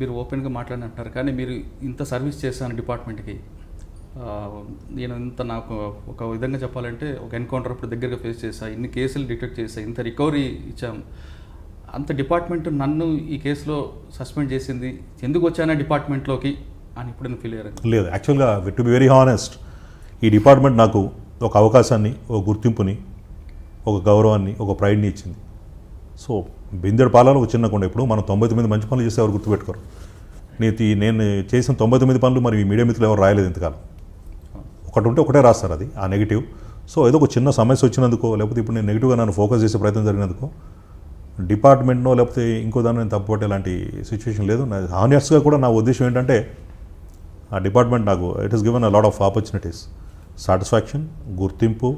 మీరు ఓపెన్గా మాట్లాడినట్టున్నారు, కానీ మీరు ఇంత సర్వీస్ చేశాను డిపార్ట్మెంట్కి. నేను ఇంత నాకు ఒక విధంగా చెప్పాలంటే ఒక ఎన్కౌంటర్ అప్పుడు దగ్గరగా ఫేస్ చేశా, ఇన్ని కేసులు డిటెక్ట్ చేశా, ఇంత రికవరీ ఇచ్చాం. అంత డిపార్ట్మెంట్ నన్ను ఈ కేసులో సస్పెండ్ చేసింది, ఎందుకు వచ్చానా డిపార్ట్మెంట్లోకి అని ఇప్పుడు ఫీల్ అయ్యారు? లేదు, యాక్చువల్గా టు బి వెరీ హానెస్ట్, ఈ డిపార్ట్మెంట్ నాకు ఒక అవకాశాన్ని, ఒక గుర్తింపుని, ఒక గౌరవాన్ని, ఒక ప్రైడ్ని ఇచ్చింది. సో బిందెడు పాలలో ఒక చిన్న కొండ. ఇప్పుడు మనం 99 మంచి పనులు చేస్తే ఎవరు గుర్తుపెట్టుకోరు. నేను చేసిన 99 పనులు మరి మీడియా మిత్రులు ఎవరు రాయలేదు ఇంతకాలం. ఒకటి ఉంటే ఒకటే రాస్తారు, అది ఆ నెగిటివ్. సో ఏదో ఒక చిన్న సమస్య వచ్చినందుకో, లేకపోతే ఇప్పుడు నేను నెగిటివ్గా నన్ను ఫోకస్ చేసే ప్రయత్నం జరిగినందుకో డిపార్ట్మెంట్నో లేకపోతే ఇంకో దాన్ని నేను తప్పుపట్టే ఇలాంటి సిచ్యువేషన్ లేదు. హానెస్ట్గా కూడా నా ఉద్దేశం ఏంటంటే ఆ డిపార్ట్మెంట్ నాకు it is given a lot of opportunities, satisfaction, గుర్తింపు,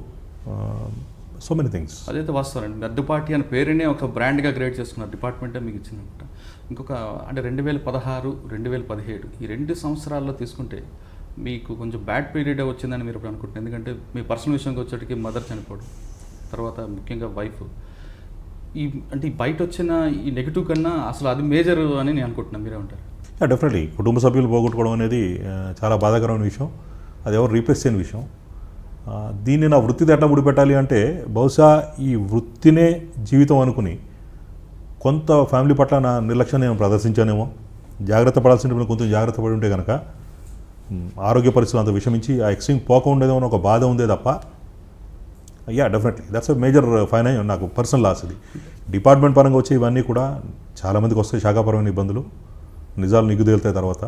సో మెనీ థింగ్స్. అదైతే వాస్తవం. గద్దుపాటి అనే పేరునే ఒక బ్రాండ్గా క్రియేట్ చేసుకున్నారు, డిపార్ట్మెంటే మీకు ఇచ్చిందనమాట. ఇంకొక అంటే 2016, 2017 ఈ 2 సంవత్సరాల్లో తీసుకుంటే మీకు కొంచెం బ్యాడ్ పీరియడ్ వచ్చిందని మీరు ఇప్పుడు అనుకుంటున్నారు. ఎందుకంటే మీ పర్సనల్ విషయంకి వచ్చేటికి మదర్ చనిపోవడం, తర్వాత ముఖ్యంగా వైఫ్, ఈ అంటే బయట వచ్చిన ఈ నెగిటివ్ కన్నా అసలు అది మేజర్ అని నేను అనుకుంటున్నాను. మీరేమంటారు? డెఫినెట్లీ కుటుంబ సభ్యులు పోగొట్టుకోవడం అనేది చాలా బాధాకరమైన విషయం. అది ఎవరు రీప్లేస్ చేయని విషయం. దీన్ని నా వృత్తితో ఎట్లా ముడిపెట్టాలి అంటే, బహుశా ఈ వృత్తినే జీవితం అనుకుని కొంత ఫ్యామిలీ పట్ల నా నిర్లక్ష్యాన్ని నేను ప్రదర్శించానేమో. జాగ్రత్త పడాల్సిన కొంచెం జాగ్రత్త పడి ఉంటే కనుక ఆరోగ్య పరిస్థితులు అంత విషమించి ఆ ఎక్స్ట్రీమ్ పోక ఉండేదో అని ఒక బాధ ఉందే తప్ప, డెఫినెట్లీ దట్స్ అ మేజర్ నాకు పర్సనల్ లాస్. ఇది డిపార్ట్మెంట్ పరంగా వచ్చే ఇవన్నీ కూడా చాలామందికి వస్తాయి శాఖాపరమైన ఇబ్బందులు, నిజాలు నిగ్గు తేలుతాయి తర్వాత.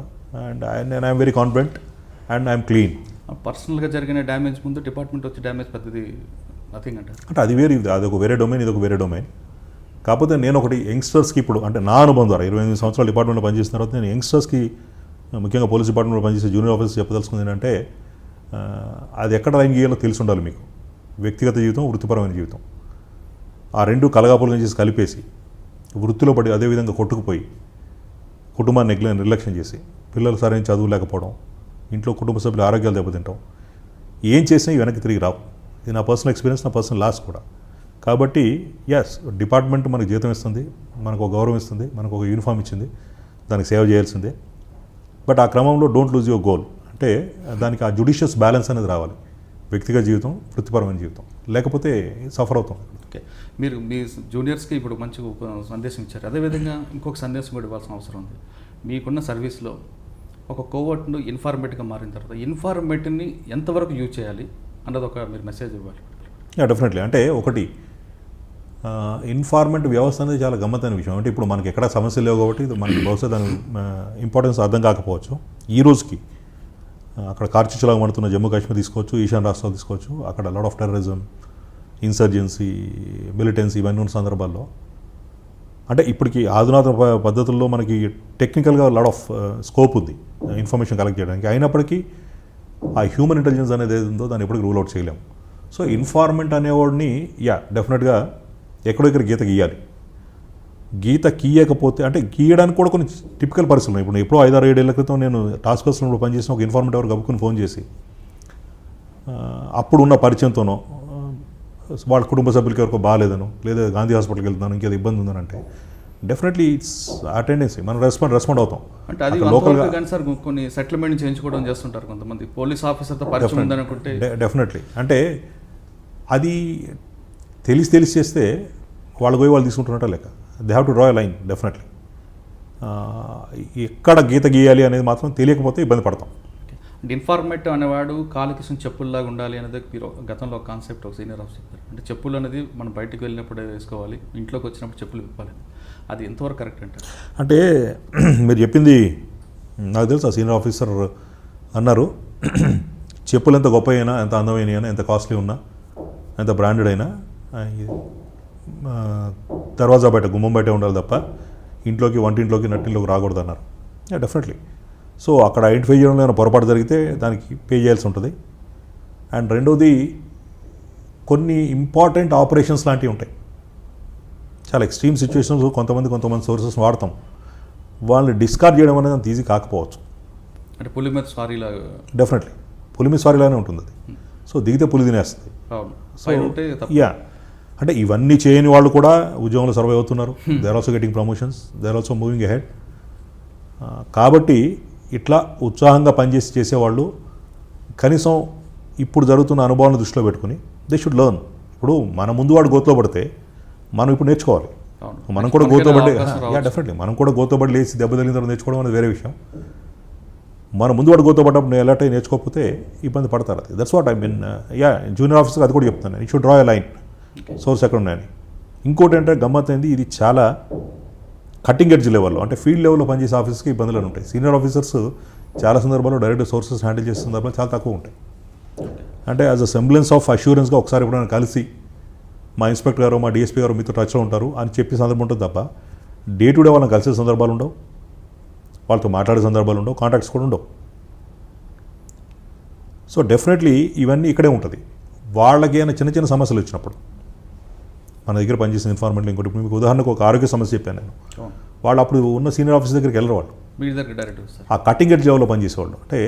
And I'm very confident and I'm clean. పర్సనల్గా జరిగిన డ్యామేజ్ ముందు డిపార్ట్మెంట్ వచ్చే డ్యామేజ్ పెద్దది నథింగ్ అంటే అది వేరే, అది ఒక వేరే డొమైన్, ఇది ఒక వేరే డొమైన్. కాకపోతే నేను ఒకటి యంగ్స్టర్స్కి ఇప్పుడు అంటే నా అనుభవం ద్వారా 28 సంవత్సరాలు డిపార్ట్మెంట్లో పనిచేసిన తర్వాత నేను యంగ్స్టర్స్కి, ముఖ్యంగా పోలీస్ డిపార్ట్మెంట్లో పనిచేసే జూనియర్ ఆఫీసర్స్ చెప్పదలుచుకుంది ఏంటంటే, అది ఎక్కడ లైన్ గీయాలో తెలిసి ఉండాలి మీకు. వ్యక్తిగత జీవితం, వృత్తిపరమైన జీవితం, ఆ రెండు కలగాపులుగా చేసి కలిపేసి వృత్తిలో పడి అదేవిధంగా కొట్టుకుపోయి కుటుంబాన్ని నిర్లక్ష్యం చేసి పిల్లలు సరైన చదువు లేకపోవడం, ఇంట్లో కుటుంబ సభ్యుల ఆరోగ్యాలు దెబ్బతింటాం, ఏం చేసినా వెనక్కి తిరిగి రావు. ఇది నా పర్సనల్ ఎక్స్పీరియన్స్, నా పర్సనల్ లాస్ కూడా. కాబట్టి డిపార్ట్మెంట్ మనకు జీతం ఇస్తుంది, మనకు ఒక గౌరవం ఇస్తుంది, మనకు ఒక యూనిఫామ్ ఇచ్చింది, దానికి సేవ చేయాల్సిందే. బట్ ఆ క్రమంలో డోంట్ లూజ్ యువర్ గోల్. అంటే దానికి ఆ జుడిషియస్ బ్యాలెన్స్ అనేది రావాలి, వ్యక్తిగత జీవితం, వృత్తిపరమైన జీవితం, లేకపోతే సఫర్ అవుతాం. ఓకే, మీరు మీ జూనియర్స్కి ఇప్పుడు మంచి సందేశం ఇచ్చారు. అదేవిధంగా ఇంకొక సందేశం కూడా ఇవ్వాల్సిన అవసరం ఉంది. మీకున్న సర్వీస్లో ఒక కోవర్ట్ను ఇన్ఫార్మేట్గా మారిన తర్వాత ఇన్ఫార్మేట్ని ఎంతవరకు యూజ్ చేయాలి అన్నది ఒక మీరు మెసేజ్ ఇవ్వాలి. డెఫినెట్లీ. అంటే ఒకటి, ఇన్ఫార్మెంట్ వ్యవస్థ అనేది చాలా గమ్మత్తైన విషయం. అంటే ఇప్పుడు మనకి ఎక్కడ సమస్యలు లేవు కాబట్టి మనకి బహుశా దాని ఇంపార్టెన్స్ అర్థం కాకపోవచ్చు. ఈ రోజుకి అక్కడ కార్చిచ్చులాగా పడుతున్న జమ్మూ కాశ్మీర్ తీసుకోవచ్చు, ఈశాన్య రాష్ట్రాలు తీసుకోవచ్చు, అక్కడ lot of terrorism, insurgency, militancy ఇవన్నీ ఉన్న సందర్భాల్లో అంటే ఇప్పటికి ఆధునాతన పద్ధతుల్లో మనకి టెక్నికల్గా లాట్ ఆఫ్ స్కోప్ ఉంది ఇన్ఫర్మేషన్ కలెక్ట్ చేయడానికి. అయినప్పటికీ ఆ హ్యూమన్ ఇంటెలిజెన్స్ అనేది ఏది ఉందో దాన్ని ఎప్పటికీ రూల్ అవుట్ చేయలేము. సో ఇన్ఫార్మెంట్ అనేవాడిని డెఫినెట్గా ఎక్కడో ఇక్కడ గీత గీయాలి. గీత గీయకపోతే అంటే గీయడానికి కూడా కొన్ని టిపికల్ పరిస్థితులు. ఇప్పుడు ఎప్పుడో 5-6-7 ఏళ్ల క్రితం నేను టాస్క్ ఫోర్స్లో పనిచేసిన ఒక ఇన్ఫార్మేట్ ఎవరు గబుక్కుని ఫోన్ చేసి అప్పుడున్న పరిచయంతోనో వాళ్ళ కుటుంబ సభ్యులకి ఎవరికో బాగాలేదనో, లేదా గాంధీ హాస్పిటల్కి వెళ్తున్నాను, ఇంకేదో ఇబ్బంది ఉందని అంటే డెఫినెట్లీ ఇట్స్ అటెండెన్సీ, మనం రెస్పాండ్ అవుతాం. అంటే అది లోకల్గా కానీ సార్ కొన్ని సెటిల్మెంట్ చేయించుకోవడం చేస్తుంటారు కొంతమంది పోలీస్ ఆఫీసర్తో పరిచయం ఉందనుకుంటే. డెఫినెట్లీ. అంటే అది తెలిసి చేస్తే వాళ్ళు పోయి వాళ్ళు తీసుకుంటున్నట్ట లెక్క. They have to draw a line. Definitely ఎక్కడ గీత గీయాలి అనేది మాత్రం తెలియకపోతే ఇబ్బంది పడతాం. ఇన్ఫార్మేట్ అనేవాడు కాలుకి చెప్పుల్లాగా ఉండాలి అనేది మీరు గతంలో ఒక కాన్సెప్ట్ ఒక సీనియర్ ఆఫీసర్ చెప్పారు. అంటే చెప్పులు అనేది మనం బయటకు వెళ్ళినప్పుడే వేసుకోవాలి, ఇంట్లోకి వచ్చినప్పుడు చెప్పులు విప్పాలి. అది ఎంతవరకు కరెక్ట్ అంటారు? అంటే మీరు చెప్పింది నాకు తెలుసు. ఆ సీనియర్ ఆఫీసర్ అన్నారు, చెప్పులు ఎంత గొప్ప అయినా, ఎంత అందమైన అయినా, ఎంత కాస్ట్లీ ఉన్నా, ఎంత బ్రాండెడ్ అయినా దర్వాజా బయట, గుమ్మం బయటే ఉండాలి తప్ప ఇంట్లోకి, వంటింట్లోకి, నట్టింట్లోకి రాకూడదు అన్నారు. డెఫినెట్లీ. సో అక్కడ ఐడెంటిఫై చేయడంలో ఏమైనా పొరపాటు జరిగితే దానికి పే చేయాల్సి ఉంటుంది. అండ్ రెండోది, కొన్ని ఇంపార్టెంట్ ఆపరేషన్స్ లాంటివి ఉంటాయి, చాలా ఎక్స్ట్రీమ్ సిచ్యువేషన్స్, కొంతమంది సోర్సెస్ వాడతాం, వాళ్ళని డిస్కార్డ్ చేయడం అనేది అంత ఈజీ కాకపోవచ్చు. అంటే పులి మీద సారీలా. డెఫినెట్లీ పులి మీద సారీలానే ఉంటుంది అది. సో దిగితే పులి తినేస్తుంది. సో అంటే ఇవన్నీ చేయని వాళ్ళు కూడా ఉద్యోగంలో సర్వైవ్ అవుతున్నారు. They are also getting promotions, they are also moving ahead. కాబట్టి ఇట్లా ఉత్సాహంగా పనిచేసి చేసేవాళ్ళు కనీసం ఇప్పుడు జరుగుతున్న అనుభవాలను దృష్టిలో పెట్టుకుని దే షుడ్ లెర్న్. ఇప్పుడు మన ముందు వాడు గోతులో పడితే మనం ఇప్పుడు నేర్చుకోవాలి. అవును. మనం కూడా గోతులో పడి అవకాశం రావచ్చు. డెఫినెట్లీ మనం కూడా గోతులో పడి లేచి దెబ్బ తగిలిన తర్వాత నేర్చుకోవడం అనేది వేరే విషయం. మన ముందు వాడు గోతులో పడ్డప్పుడు నేను ఎలాంటి నేర్చుకోకపోతే ఇబ్బంది పడతారు. అది that's what I mean. Junior ఆఫీసర్కి అది కూడా చెప్తాను, you should draw a line source ఎక్కడ ఉన్నాయని. ఇంకోటి ఏంటంటే గమ్మత్తైంది, ఇది చాలా కటింగ్ ఎడ్జ్ లెవెల్లో అంటే ఫీల్డ్ లెవెల్లో పనిచేసే ఆఫీసర్స్కి ఇబ్బందులు ఉంటాయి. సీనియర్ ఆఫీసర్స్ చాలా సందర్భాల్లో డైరెక్ట్ సోర్సెస్ హ్యాండిల్ చేసే సందర్భాలు చాలా తక్కువ ఉంటాయి. అంటే యాజ్ అ సెంబ్లెన్స్ ఆఫ్ అష్యూరెన్స్గా ఒకసారి ఎప్పుడైనా కలిసి మా ఇన్స్పెక్టర్ గారు మా డిఎస్పీ గారు మీతో టచ్లో ఉంటారు అని చెప్పే సందర్భం ఉంటుంది తప్ప డే టు డే వాళ్ళని కలిసే సందర్భాలు ఉండవు, వాళ్ళతో మాట్లాడే సందర్భాలు ఉండవు, కాంటాక్ట్స్ కూడా ఉండవు. సో డెఫినెట్లీ ఇవన్నీ ఇక్కడే ఉంటుంది. వాళ్ళకి ఏమైనా చిన్న చిన్న సమస్యలు వచ్చినప్పుడు మన దగ్గర పనిచేసిన ఇన్ఫార్మెంట్లు ఇంకోటి ఇప్పుడు మీకు ఉదాహరణకు ఒక ఆరోగ్య సమస్య చెప్పాను నేను. వాళ్ళు అప్పుడు ఉన్న సీనియర్ ఆఫీసర్ దగ్గరికి వెళ్ళరు. వాళ్ళు మీ దగ్గర డైరెక్ట్ వస్తారు. ఆ కటింగ్ ఎడ్జ్ లెవెల్లో పనిచేసేవాళ్ళు అంటే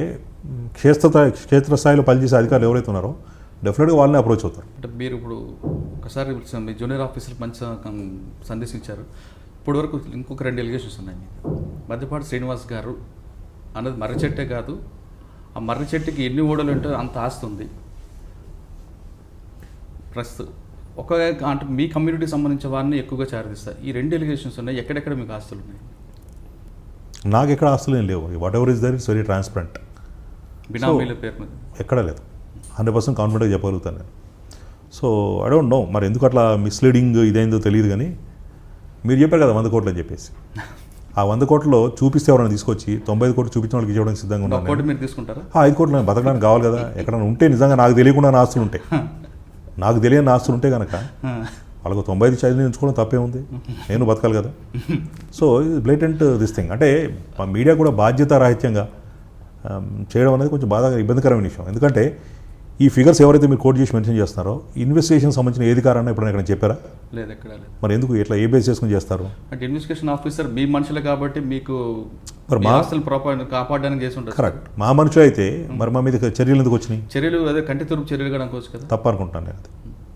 క్షేత్రస్థాయిలో పనిచేసే అధికారులు ఎవరైతే ఉన్నారో డెఫినెట్గా వాళ్ళని అప్రోచ్ అవుతారు. అంటే మీరు ఇప్పుడు ఒకసారి మీ జూనియర్ ఆఫీసర్ మంచి సందేశించారు. ఇప్పటి వరకు ఇంకొక 2 ఎలిగేషన్స్ ఉన్నాయి మీకు. మధ్యపాటి శ్రీనివాస్ గారు అన్నది మర్రి చెట్టే కాదు, ఆ మర్రి చెట్టుకి ఎన్ని ఓడలు ఉంటే అంత ఆస్తి ఉంది. ప్రస్తుతం ఒక అంటే మీ కమ్యూనిటీకి సంబంధించిన వారిని ఎక్కువగా చారదీస్తారు. ఈ 2 ఎలిగేషన్స్ ఉన్నాయి. ఎక్కడెక్కడ మీకు ఆస్తులు ఉన్నాయి? నాకు ఎక్కడ ఆస్తులు ఏం లేవు. Whatever is there it's very transparent. బినామీల పేరు మీద ఎక్కడ లేదు. 100% కాన్ఫిడెంట్గా చెప్పగలుగుతాను నేను. సో ఐ డోంట్ నో మరి ఎందుకు అట్లా మిస్లీడింగ్ ఇదేందో తెలియదు. కానీ మీరు చెప్పారు కదా 100 కోట్లు అని చెప్పేసి, ఆ 100 కోట్లలో చూపిస్తే ఎవరైనా తీసుకొచ్చి 95 కోట్లు చూపించిన వాళ్ళకి ఇవ్వడానికి సిద్ధంగా ఒక ఉన్నాను. కోటి మీరు తీసుకుంటారా? 5 కోట్లు నేను బతకడానికి కావాలి కదా. ఎక్కడైనా ఉంటే నిజంగా నాకు తెలియకుండా నా ఆస్తులు ఉంటాయి, నాకు తెలియని ఆస్తులు ఉంటే కనుక వాళ్ళకు 95 చదివి ఎంచుకోవడం తప్పే ఉంది. నేను బతకాలి కదా. సో ఇది బ్లేటెంట్ దిస్ థింగ్. అంటే మా మీడియా కూడా బాధ్యతారాహిత్యంగా చేయడం అనేది కొంచెం బాగా ఇబ్బందికరమైన విషయం. ఎందుకంటే ఈ ఫిగర్స్ ఎవరైతే మీరు కోట్ చేసి మెన్షన్ చేస్తున్నారో ఇన్వెస్టిగేషన్ సంబంధించిన ఏది కారణం ఎప్పుడైనా ఎక్కడ చెప్పారా? లేదు, ఎక్కడ లేదు. మరి ఎందుకు ఇట్లా ఏ బేస్ చేసుకుని చేస్తారు? అంటే ఇన్వెస్టిగేషన్ ఆఫీసర్ మీ మనుషులే కాబట్టి మీకు మరి మీ ఆస్తులు కాపాడడానికి చేసి ఉంటుంది. కరెక్ట్. మా మనుషులు అయితే మరి మా మీద చర్యలు ఎందుకు వచ్చినాయి? చర్యలు అదే కంటి తురుపు చర్యలు కూడా అనుకోవచ్చు కదా. తప్పు అనుకుంటాను నేను. అది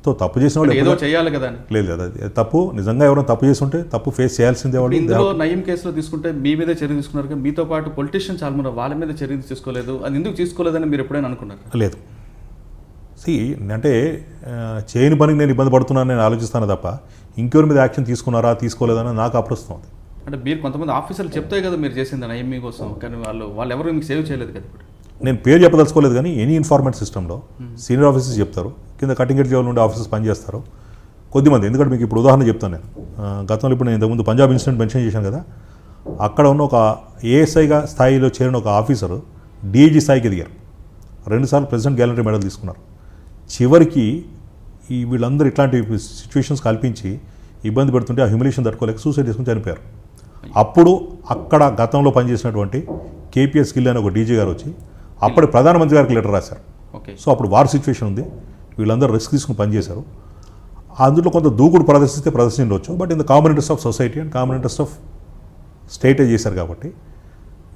సో తప్పు చేసిన వాళ్ళు ఏదో చేయాలి కదా అని. లేదు లేదు, అది తప్పు. నిజంగా ఎవరైనా తప్పు చేసి ఉంటే తప్పు ఫేస్ చేయాల్సిందే వాళ్ళు. ఇందులో నయం కేసులో తీసుకుంటే మీ మీద చర్య తీసుకున్నారు కదా, మీతో పాటు పొలిటీషియన్ చాలా మంది వాళ్ళ మీద చర్య తీసుకోలేదు. అది ఎందుకు తీసుకోలేదని మీరు ఎప్పుడైనా అనుకున్నారు? లేదు. అంటే చేయని పనికి నేను ఇబ్బంది పడుతున్నాను నేను ఆలోచిస్తాను తప్ప ఇంకెవరి మీద యాక్షన్ తీసుకున్నారా తీసుకోలేదని నాకు అప్రస్తుతం. అంటే మీరు కొంతమంది ఆఫీసర్లు చెప్తాయి కదా మీరు చేసింది నయం మీకోసం, కానీ వాళ్ళు ఎవరు మీకు సేవ్ చేయలేదు కదా. ఇప్పుడు నేను పేరు చెప్పదలుచుకోలేదు కానీ ఎనీ ఇన్ఫార్మెంట్ సిస్టంలో సీనియర్ ఆఫీసర్స్ చెప్తారు, కింద కటింగ్ ఎడ్జ్ లెవెల్ నుండి ఆఫీసర్స్ పనిచేస్తారు కొద్దిమంది. ఎందుకంటే మీకు ఇప్పుడు ఉదాహరణ చెప్తాను నేను. గతంలో ఇప్పుడు నేను ఇంతకుముందు పంజాబ్ ఇన్సిడెంట్ మెన్షన్ చేశాను కదా, అక్కడ ఉన్న ఒక ఏఎస్ఐగా స్థాయిలో చేరిన ఒక ఆఫీసరు డీఐజీ స్థాయికి ఎదిగారు. 2 సార్లు ప్రెసిడెంట్ గ్యాలరీ మెడల్ తీసుకున్నారు. చివరికి ఈ వీళ్ళందరూ ఇట్లాంటి సిచ్యువేషన్స్ కల్పించి ఇబ్బంది పెడుతుంటే ఆ హ్యూమిలేషన్ తట్టుకోలేక సూసైడ్ చేసుకుని చనిపోయారు. అప్పుడు అక్కడ గతంలో పనిచేసినటువంటి కేపీఎస్ గిల్ అని ఒక డీజీ గారు వచ్చి అప్పటి ప్రధానమంత్రి గారికి లెటర్ రాశారు. సో అప్పుడు వార్ సిచ్యువేషన్ ఉంది, వీళ్ళందరూ రిస్క్ తీసుకుని పనిచేశారు. అందులో కొంత దూకుడు ప్రదర్శించవచ్చు, but in the common interest of society and common interest of స్టేటే చేశారు. కాబట్టి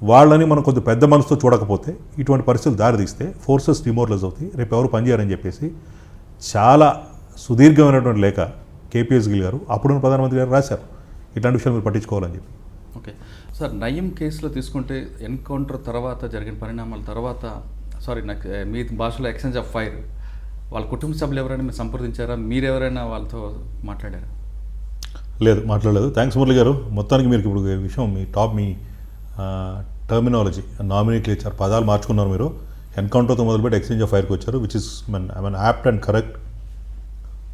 వాళ్ళని మనం కొద్ది పెద్ద మనసుతో చూడకపోతే ఇటువంటి పరిస్థితులు దారితీస్తే ఫోర్సెస్ డిమోరలైజ్ అవుతాయి, రేపు ఎవరు పనిచేయారని చెప్పేసి చాలా సుదీర్ఘమైనటువంటి లేఖ కేపీఎస్ గిల్ గారు అప్పుడున్న ప్రధానమంత్రి గారు రాశారు, ఇట్లాంటి విషయాలు మీరు పట్టించుకోవాలని చెప్పి. ఓకే సార్, నయం కేసులో తీసుకుంటే ఎన్కౌంటర్ తర్వాత జరిగిన పరిణామాల తర్వాత నాకు మీ భాషలో ఎక్స్చేంజ్ ఆఫ్ ఫైర్, వాళ్ళ కుటుంబ సభ్యులు ఎవరైనా మీరు సంప్రదించారా? మీరెవరైనా వాళ్ళతో మాట్లాడారా? లేదు, మాట్లాడలేదు. థ్యాంక్స్ మురళి గారు. మొత్తానికి మీరు ఇప్పుడు విషయం మీ టర్మినాలజీ నామినిక్లేచర్ పదాలు మార్చుకున్నారు. మీరు ఎన్కౌంటర్తో మొదలుపెట్టి ఎక్స్చేంజ్ ఆఫ్ ఫైర్కి వచ్చారు, which is I mean apt and correct.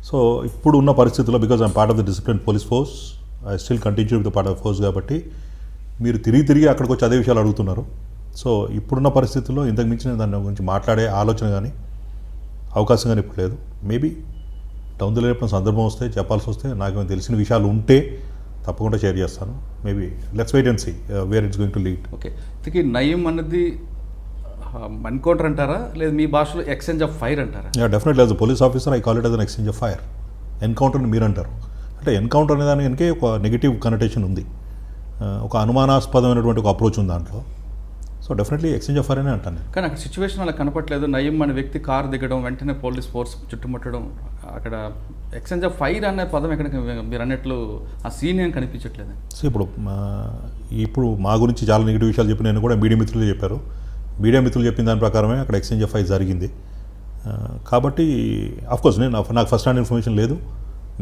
So ఇప్పుడు ఉన్న పరిస్థితుల్లో because I'm part of the discipline police force, I still continue with part of force. కాబట్టి మీరు తిరిగి అక్కడికి వచ్చి అదే విషయాలు అడుగుతున్నారు. సో ఇప్పుడున్న పరిస్థితుల్లో ఇంతకు మించిన దాని గురించి మాట్లాడే ఆలోచన కానీ అవకాశం కానీ ఇప్పుడు లేదు. మేబీ డౌన్ ది లైన్ ఎప్పుడు సందర్భం వస్తే చెప్పాల్సి వస్తే నాకు తెలిసిన విషయాలు ఉంటే తప్పకుండా షేర్ చేస్తాను. Maybe let's wait and see where it's going to lead. Okay, ఇంతకీ నయం అనేది ఎన్కౌంటర్ అంటారా, లేదా మీ భాషలో ఎక్స్చేంజ్ ఆఫ్ ఫైర్ అంటారా? Definitely as a police officer I call it as an exchange of fire. ఎన్కౌంటర్ని మీరు అంటారు అంటే ఎన్కౌంటర్ అనే దానికి ఒక నెగిటివ్ కనటేషన్ ఉంది, ఒక అనుమానాస్పదమైనటువంటి ఒక అప్రోచ్ ఉంది దాంట్లో. So so definitely exchange of fire అనే అంటాను నేను. కానీ అక్కడ సిచ్యువేషన్ అలా కనపట్లేదు. నయీం అనే వ్యక్తి కారు దిగడం, వెంటనే పోలీస్ ఫోర్స్ చుట్టుముట్టడం, అక్కడ ఎక్స్చేంజ్ ఆఫ్ ఫైర్ అనే పదం ఎక్కడ మీరు అన్నట్లు ఆ సీన్ ఏం కనిపించట్లేదు. సో ఇప్పుడు మా గురించి చాలా నెగిటివ్ విషయాలు చెప్పి నేను కూడా మీడియా మిత్రులు చెప్పారు. మీడియా మిత్రులు చెప్పిన దాని ప్రకారమే అక్కడ ఎక్స్చేంజ్ ఆఫ్ ఫైర్ జరిగింది. కాబట్టి ఆఫ్కోర్స్ నాకు ఫస్ట్ హ్యాండ్ ఇన్ఫర్మేషన్ లేదు,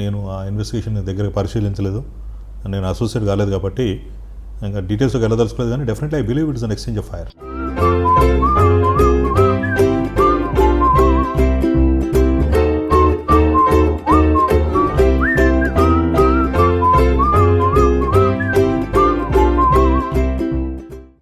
నేను ఆ ఇన్వెస్టిగేషన్ దగ్గర పరిశీలించలేదు, నేను అసోసియేట్ కాలేదు కాబట్టి ఇంకా డీటెయిల్స్కి వెళ్ళదలుచుకోలేదు. కానీ definitely I believe it's an exchange of fire.